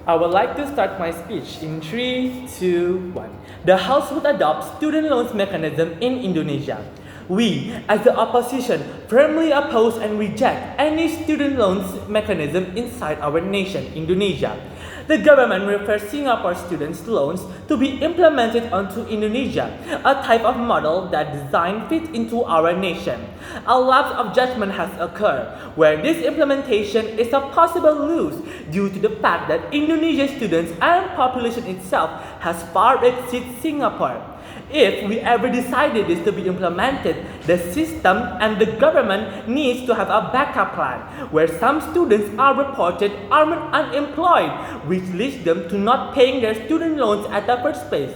I would like to start my speech in 3, 2, 1. The House would adopt student loans mechanism in Indonesia. We, as the opposition, firmly oppose and reject any student loans mechanism inside our nation, Indonesia. The government refers Singapore students' loans to be implemented onto Indonesia, a type of model that design fit into our nation. A lapse of judgment has occurred, where this implementation is a possible lose due to the fact that Indonesian students and population itself has far exceeded Singapore. If we ever decided this to be implemented, the system and the government needs to have a backup plan where some students are reported unemployed, which leads them to not paying their student loans at the first place.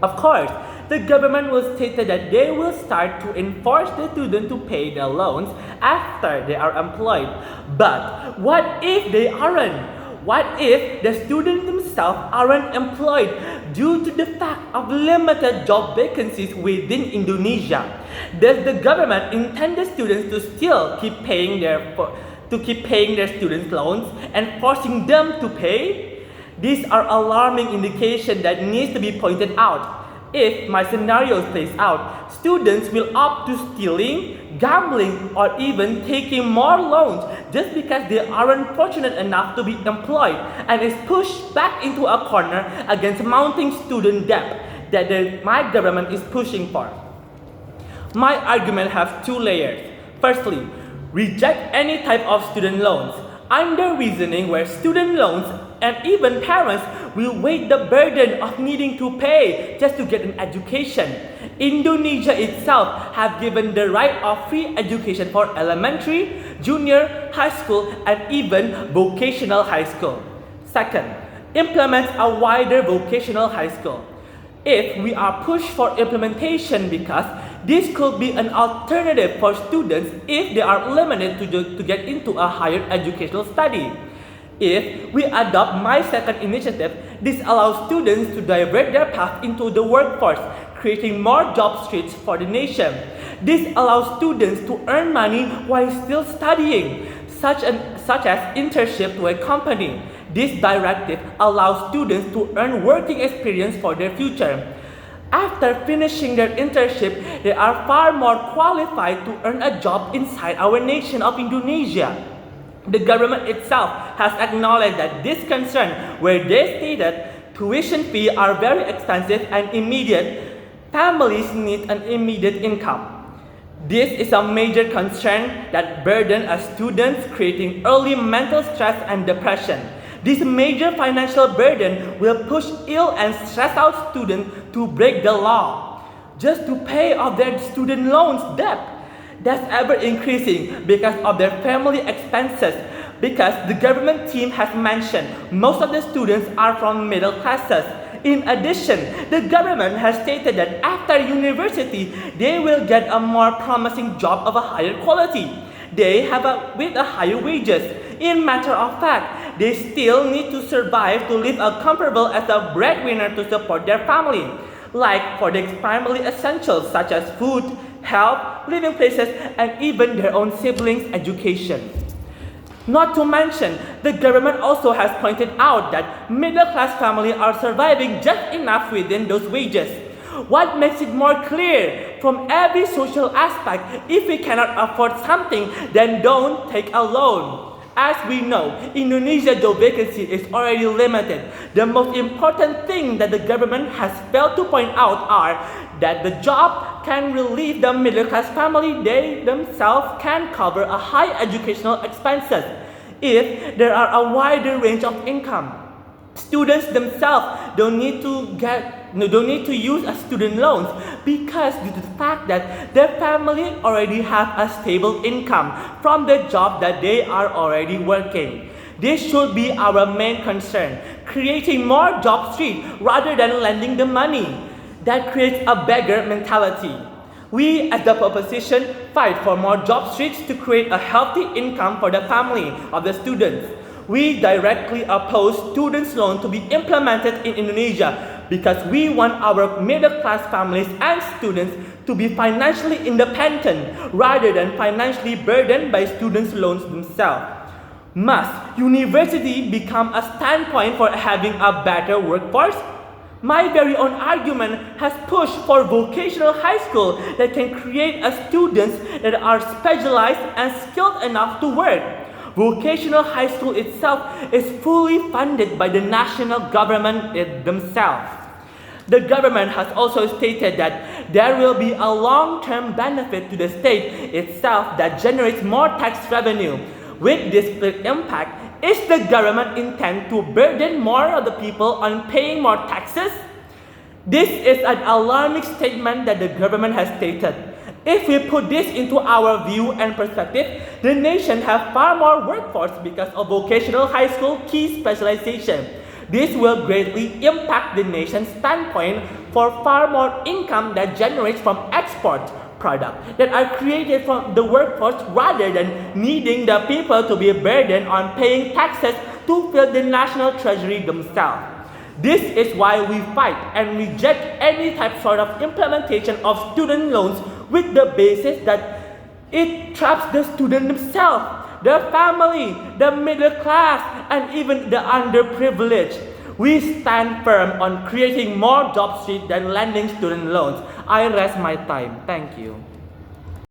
Of course, the government will state that they will start to enforce the student to pay their loans after they are employed. But what if they aren't? What if the students themselves aren't employed due to the fact of limited job vacancies within Indonesia? Does the government intend the students to still keep paying their students' loans and forcing them to pay? These are alarming indications that needs to be pointed out. If my scenario plays out, students will opt to stealing, gambling, or even taking more loans just because they aren't fortunate enough to be employed and is pushed back into a corner against mounting student debt that my government is pushing for. My argument has two layers. Firstly, reject any type of student loans. Under reasoning where student loans and even parents will weigh the burden of needing to pay just to get an education. Indonesia itself has given the right of free education for elementary, junior, high school, and even vocational high school. Second, implement a wider vocational high school. If we are pushed for implementation because this could be an alternative for students if they are limited to get into a higher educational study. If we adopt my second initiative, this allows students to divert their path into the workforce, creating more job streets for the nation. This allows students to earn money while still studying, such as internship to a company. This directive allows students to earn working experience for their future. After finishing their internship, they are far more qualified to earn a job inside our nation of Indonesia. The government itself has acknowledged that this concern, where they stated tuition fees are very expensive and immediate, families need an immediate income. This is a major concern that burdens students, creating early mental stress and depression. This major financial burden will push ill and stressed out students to break the law just to pay off their student loans debt that's ever increasing because of their family expenses. Because the government team has mentioned most of the students are from middle classes. In addition, the government has stated that after university, they will get a more promising job of a higher quality. They have with a higher wages. In matter of fact, they still need to survive to live a comfortable as a breadwinner to support their family, like for the primary essentials such as food, health, living places, and even their own siblings' education. Not to mention, the government also has pointed out that middle-class families are surviving just enough within those wages. What makes it more clear? From every social aspect, if we cannot afford something, then don't take a loan. As we know, Indonesia's job vacancy is already limited. The most important thing that the government has failed to point out are that the job can relieve the middle-class family. They themselves can cover a high educational expenses if there are a wider range of income. Students themselves don't need to use a student loans because due to the fact that their family already have a stable income from the job that they are already working. This should be our main concern, creating more job streets rather than lending the money. That creates a beggar mentality. We as the opposition fight for more job streets to create a healthy income for the family of the students. We directly oppose students' loan to be implemented in Indonesia because we want our middle-class families and students to be financially independent rather than financially burdened by students' loans themselves. Must university become a standpoint for having a better workforce? My very own argument has pushed for vocational high school that can create students that are specialized and skilled enough to work. Vocational high school itself is fully funded by the national government themselves. The government has also stated that there will be a long-term benefit to the state itself that generates more tax revenue. With this impact, is the government intend to burden more of the people on paying more taxes? This is an alarming statement that the government has stated. If we put this into our view and perspective, the nation has far more workforce because of vocational high school key specialization. This will greatly impact the nation's standpoint for far more income that generates from export products that are created from the workforce rather than needing the people to be burdened on paying taxes to fill the national treasury themselves. This is why we fight and reject any sort of implementation of student loans with the basis that it traps the student themselves, their family, the middle class, and even the underprivileged. We stand firm on creating more job streets than lending student loans. I rest my time. Thank you.